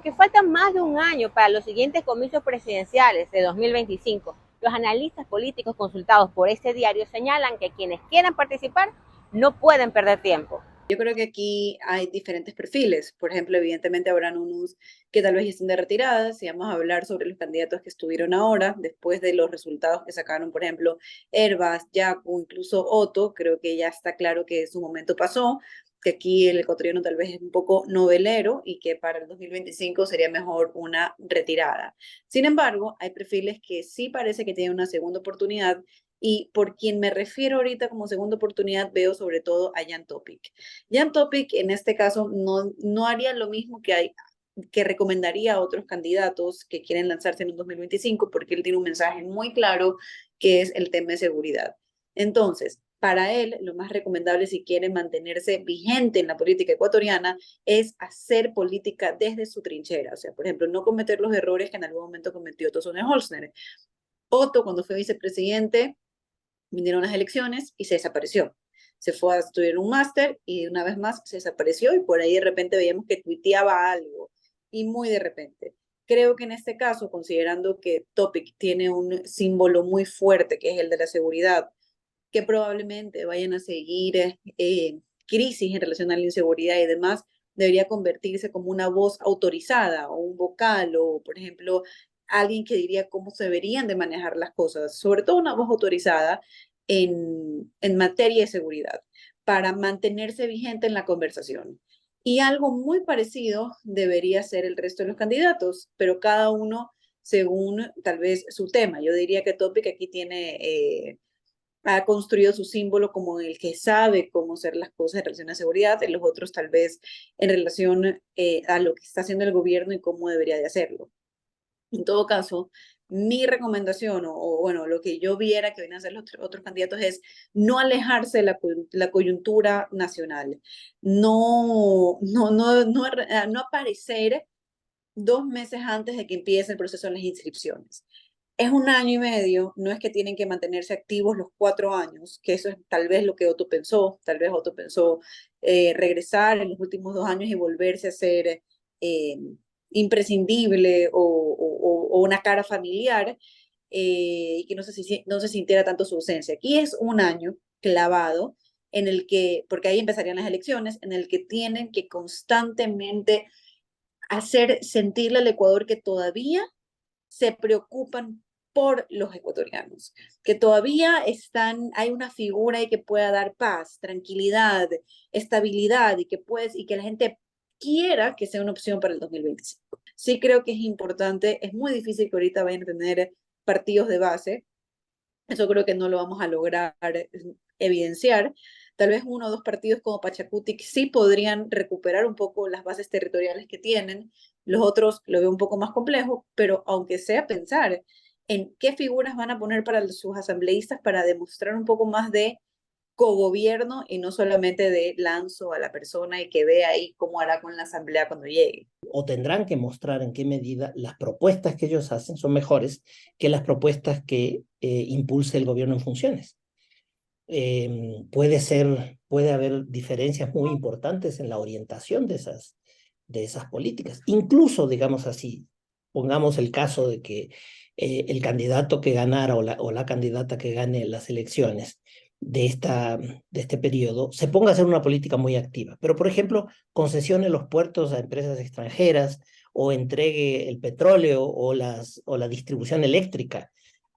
Aunque falta más de un año para los siguientes comicios presidenciales de 2025, los analistas políticos consultados por este diario señalan que quienes quieran participar no pueden perder tiempo. Yo creo que aquí hay diferentes perfiles. Por ejemplo, evidentemente habrán unos que tal vez ya estén de retirada. Si vamos a hablar sobre los candidatos que estuvieron ahora, después de los resultados que sacaron, por ejemplo, Herbas, Yacu, incluso Otto, creo que ya está claro que su momento pasó, que aquí el ecuatoriano tal vez es un poco novelero y que para el 2025 sería mejor una retirada. Sin embargo, hay perfiles que sí parece que tienen una segunda oportunidad y por quien me refiero ahorita como segunda oportunidad veo sobre todo a Jan Topic. Jan Topic en este caso no haría lo mismo que recomendaría a otros candidatos que quieren lanzarse en un 2025 porque él tiene un mensaje muy claro que es el tema de seguridad. Entonces, para él, lo más recomendable si quiere mantenerse vigente en la política ecuatoriana es hacer política desde su trinchera. O sea, por ejemplo, no cometer los errores que en algún momento cometió Otto Sonne-Holzner. Otto, cuando fue vicepresidente, vinieron las elecciones y se desapareció. Se fue a estudiar un máster y una vez más se desapareció y por ahí de repente veíamos que tuiteaba algo y muy de repente. Creo que en este caso, considerando que Topic tiene un símbolo muy fuerte, que es el de la seguridad, que probablemente vayan a seguir crisis en relación a la inseguridad y demás, debería convertirse como una voz autorizada o un vocal o, por ejemplo, alguien que diría cómo se deberían de manejar las cosas, sobre todo una voz autorizada en materia de seguridad, para mantenerse vigente en la conversación. Y algo muy parecido debería ser el resto de los candidatos, pero cada uno según tal vez su tema. Yo diría que Topic aquí tiene ha construido su símbolo como el que sabe cómo hacer las cosas en relación a seguridad, en los otros tal vez en relación a lo que está haciendo el gobierno y cómo debería de hacerlo. En todo caso, mi recomendación bueno, lo que yo viera que vienen a hacer los otros candidatos es no alejarse de la coyuntura nacional, no aparecer 2 meses antes de que empiece el proceso de las inscripciones. Es un año y medio, no es que tienen que mantenerse activos los 4 años, que eso es tal vez lo que Otto pensó, tal vez Otto pensó regresar en los últimos 2 años y volverse a ser eh, imprescindible o una cara familiar y que no se sintiera tanto su ausencia. Aquí es un año clavado en el que, porque ahí empezarían las elecciones, en el que tienen que constantemente hacer sentirle al Ecuador que todavía se preocupan por los ecuatorianos, que todavía hay una figura ahí que pueda dar paz, tranquilidad, estabilidad y que la gente quiera que sea una opción para el 2025. Sí creo que es importante, es muy difícil que ahorita vayan a tener partidos de base, eso creo que no lo vamos a lograr evidenciar. Tal vez uno o dos partidos como Pachacutic sí podrían recuperar un poco las bases territoriales que tienen. Los otros lo veo un poco más complejo, pero aunque sea pensar en qué figuras van a poner para sus asambleístas para demostrar un poco más de cogobierno y no solamente de lanzo a la persona y que vea ahí cómo hará con la asamblea cuando llegue. O tendrán que mostrar en qué medida las propuestas que ellos hacen son mejores que las propuestas que impulse el gobierno en funciones. Puede haber diferencias muy importantes en la orientación de esas políticas. Incluso, digamos así, pongamos el caso de que el candidato que ganara o la candidata que gane las elecciones de este periodo se ponga a hacer una política muy activa. Pero, por ejemplo, concesione los puertos a empresas extranjeras o entregue el petróleo o la distribución eléctrica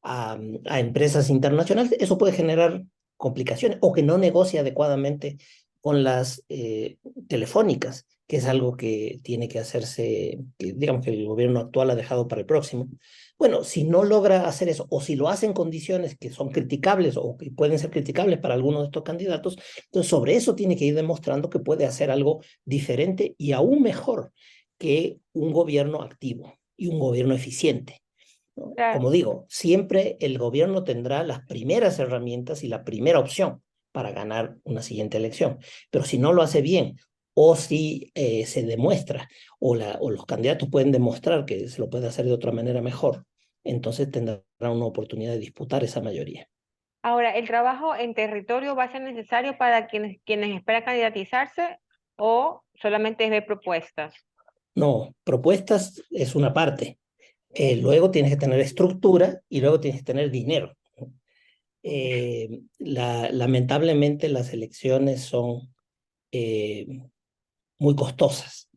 a empresas internacionales, eso puede generar complicaciones o que no negocia adecuadamente con las telefónicas, que es algo que tiene que hacerse, que digamos que el gobierno actual ha dejado para el próximo. Bueno, si no logra hacer eso, o si lo hace en condiciones que son criticables o que pueden ser criticables para algunos de estos candidatos, entonces sobre eso tiene que ir demostrando que puede hacer algo diferente y aún mejor que un gobierno activo y un gobierno eficiente. ¿No? Claro. Como digo, siempre el gobierno tendrá las primeras herramientas y la primera opción para ganar una siguiente elección. Pero si no lo hace bien o si se demuestra o los candidatos pueden demostrar que se lo puede hacer de otra manera mejor, entonces tendrá una oportunidad de disputar esa mayoría. Ahora, ¿el trabajo en territorio va a ser necesario para quienes esperan candidatizarse o solamente es ver propuestas? No, propuestas es una parte. Luego tienes que tener estructura y luego tienes que tener dinero. Lamentablemente las elecciones son eh, muy costosas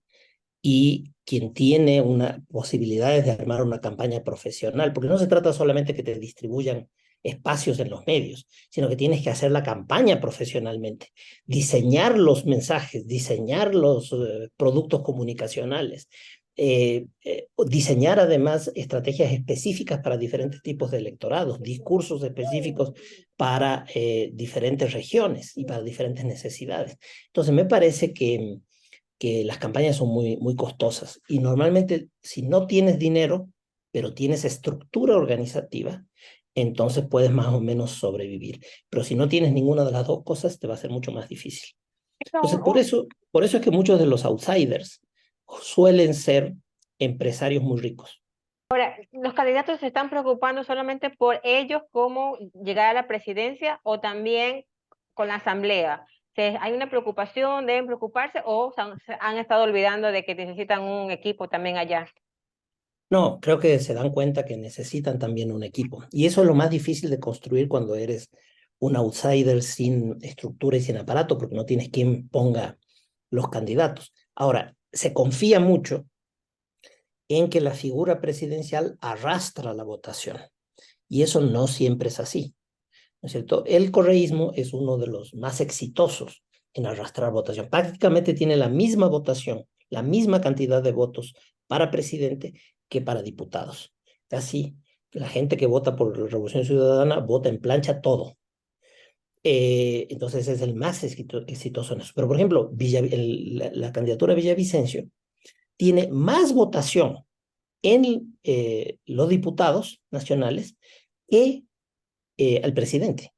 y quien tiene una posibilidades de armar una campaña profesional, porque no se trata solamente que te distribuyan espacios en los medios, sino que tienes que hacer la campaña profesionalmente, diseñar los mensajes, diseñar los productos comunicacionales, diseñar además estrategias específicas para diferentes tipos de electorados, discursos específicos para diferentes regiones y para diferentes necesidades. Entonces me parece que las campañas son muy costosas y normalmente si no tienes dinero, pero tienes estructura organizativa, entonces puedes más o menos sobrevivir. Pero si no tienes ninguna de las dos cosas, te va a ser mucho más difícil. Entonces, por eso es que muchos de los outsiders suelen ser empresarios muy ricos. ¿Los candidatos se están preocupando solamente por ellos cómo llegar a la presidencia o también con la asamblea? ¿Hay una preocupación, deben preocuparse o se han estado olvidando de que necesitan un equipo también allá? No, creo que se dan cuenta que necesitan también un equipo. Y eso es lo más difícil de construir cuando eres un outsider sin estructura y sin aparato, porque no tienes quien ponga los candidatos. Ahora, se confía mucho en que la figura presidencial arrastra la votación. Y eso no siempre es así, ¿no es cierto? El correísmo es uno de los más exitosos en arrastrar votación. Prácticamente tiene la misma votación, la misma cantidad de votos para presidente que para diputados. Así, la gente que vota por la Revolución Ciudadana vota en plancha todo. Entonces es el más exitoso en eso. Pero, por ejemplo, la candidatura de Villavicencio tiene más votación en los diputados nacionales que al presidente.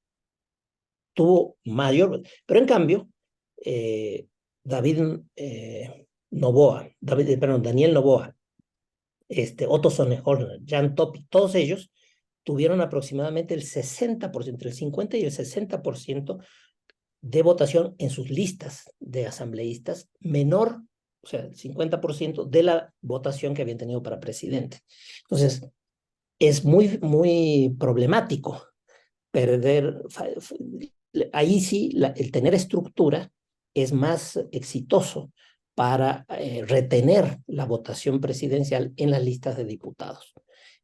Tuvo mayor, pero en cambio, David Noboa, perdón, Daniel Noboa, Otto Sonnenholm, Jan Topic, todos ellos tuvieron aproximadamente el 60%, entre el 50 y el 60% de votación en sus listas de asambleístas, menor, o sea, el 50% de la votación que habían tenido para presidente. Entonces, es muy problemático perder, ahí sí, el tener estructura es más exitoso para retener la votación presidencial en las listas de diputados.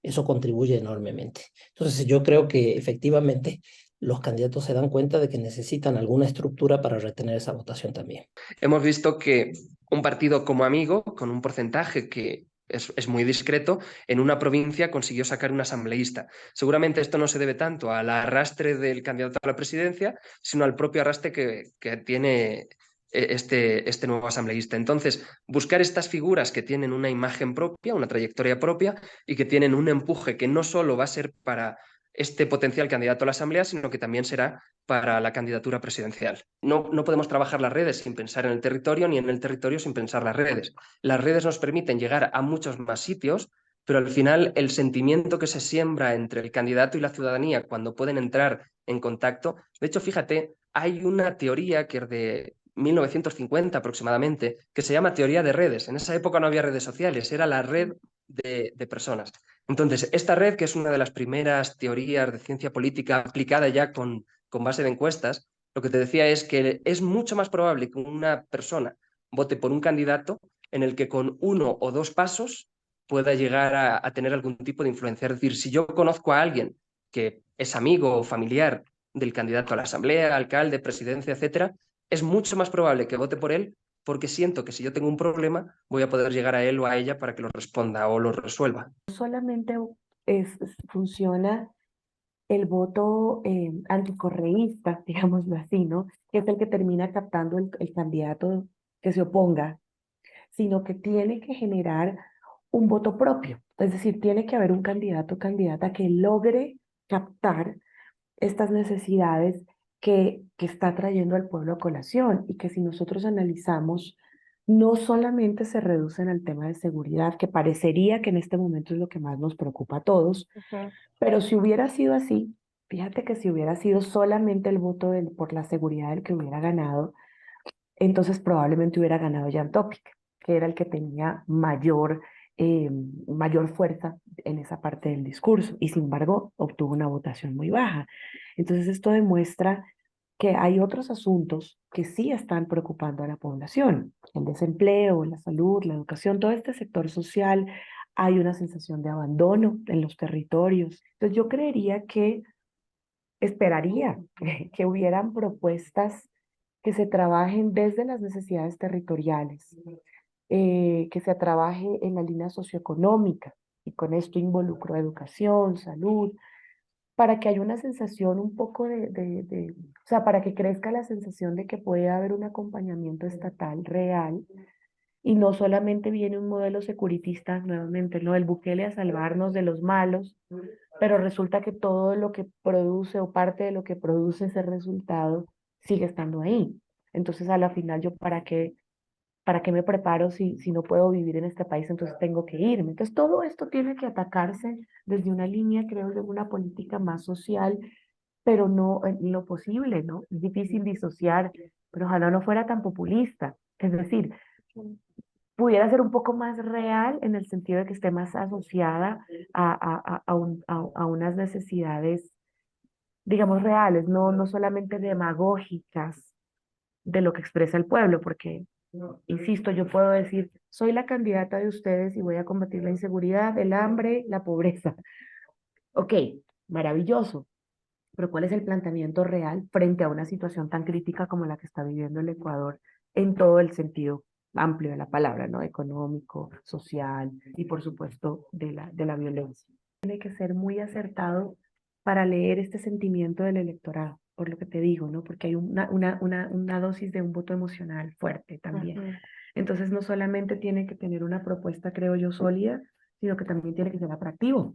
Eso contribuye enormemente. Entonces yo creo que efectivamente los candidatos se dan cuenta de que necesitan alguna estructura para retener esa votación también. Hemos visto que un partido como Amigo, con un porcentaje que es muy discreto, en una provincia consiguió sacar un asambleísta. Seguramente esto no se debe tanto al arrastre del candidato a la presidencia, sino al propio arrastre que tiene este nuevo asambleísta. Entonces, buscar estas figuras que tienen una imagen propia, una trayectoria propia y que tienen un empuje que no solo va a ser para este potencial candidato a la Asamblea, sino que también será para la candidatura presidencial. No podemos trabajar las redes sin pensar en el territorio, ni en el territorio sin pensar las redes. Las redes nos permiten llegar a muchos más sitios, pero al final el sentimiento que se siembra entre el candidato y la ciudadanía cuando pueden entrar en contacto. De hecho, fíjate, hay una teoría que es de 1950 aproximadamente, que se llama teoría de redes. En esa época no había redes sociales, era la red de personas. Entonces, esta red, que es una de las primeras teorías de ciencia política aplicada ya con base de encuestas, lo que te decía es que es mucho más probable que una persona vote por un candidato en el que con uno o dos pasos pueda llegar a tener algún tipo de influencia. Es decir, si yo conozco a alguien que es amigo o familiar del candidato a la asamblea, alcalde, presidencia, etcétera, es mucho más probable que vote por él porque siento que si yo tengo un problema voy a poder llegar a él o a ella para que lo responda o lo resuelva. Solamente funciona el voto anticorreísta, digámoslo así, ¿no? Que es el que termina captando el candidato que se oponga, sino que tiene que generar un voto propio. Es decir, tiene que haber un candidato o candidata que logre captar estas necesidades que está trayendo al pueblo a colación y que si nosotros analizamos, no solamente se reducen al tema de seguridad, que parecería que en este momento es lo que más nos preocupa a todos, pero si hubiera sido así, fíjate que si hubiera sido solamente el voto por la seguridad el que hubiera ganado, entonces probablemente hubiera ganado Jan Topic. que era el que tenía mayor fuerza en esa parte del discurso, y sin embargo obtuvo una votación muy baja. Entonces esto demuestra que hay otros asuntos que sí están preocupando a la población: el desempleo, la salud, la educación, todo este sector social. Hay una sensación de abandono en los territorios. Entonces yo creería que esperaría que hubieran propuestas que se trabajen desde las necesidades territoriales, que se trabaje en la línea socioeconómica, y con esto involucro educación, salud, para que haya una sensación un poco o sea, para que crezca la sensación de que puede haber un acompañamiento estatal real, y no solamente viene un modelo securitista nuevamente, ¿no? El Bukele a salvarnos de los malos, pero resulta que todo lo que produce o parte de lo que produce ese resultado sigue estando ahí. Entonces, a la final, ¿yo para qué me preparo si no puedo vivir en este país? Entonces tengo que irme. Entonces, todo esto tiene que atacarse desde una línea, creo, de una política más social, pero no en lo posible, ¿no? Es difícil disociar, pero ojalá no fuera tan populista. Es decir, pudiera ser un poco más real en el sentido de que esté más asociada a unas necesidades, digamos, reales, no solamente demagógicas de lo que expresa el pueblo, porque, insisto, yo puedo decir, soy la candidata de ustedes y voy a combatir la inseguridad, el hambre, la pobreza. Ok, maravilloso, pero ¿cuál es el planteamiento real frente a una situación tan crítica como la que está viviendo el Ecuador en todo el sentido amplio de la palabra, ¿no? Económico, social y por supuesto de la violencia? Tiene que ser muy acertado para leer este sentimiento del electorado, por lo que te digo, ¿no? Porque hay una dosis de un voto emocional fuerte también. Ujú. Entonces no solamente tiene que tener una propuesta, creo yo, sólida, sino que también tiene que ser atractivo.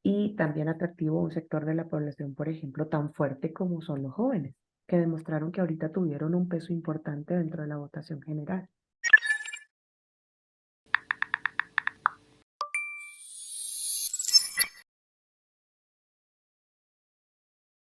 Y también atractivo a un sector de la población, por ejemplo, tan fuerte como son los jóvenes, que demostraron que ahorita tuvieron un peso importante dentro de la votación general.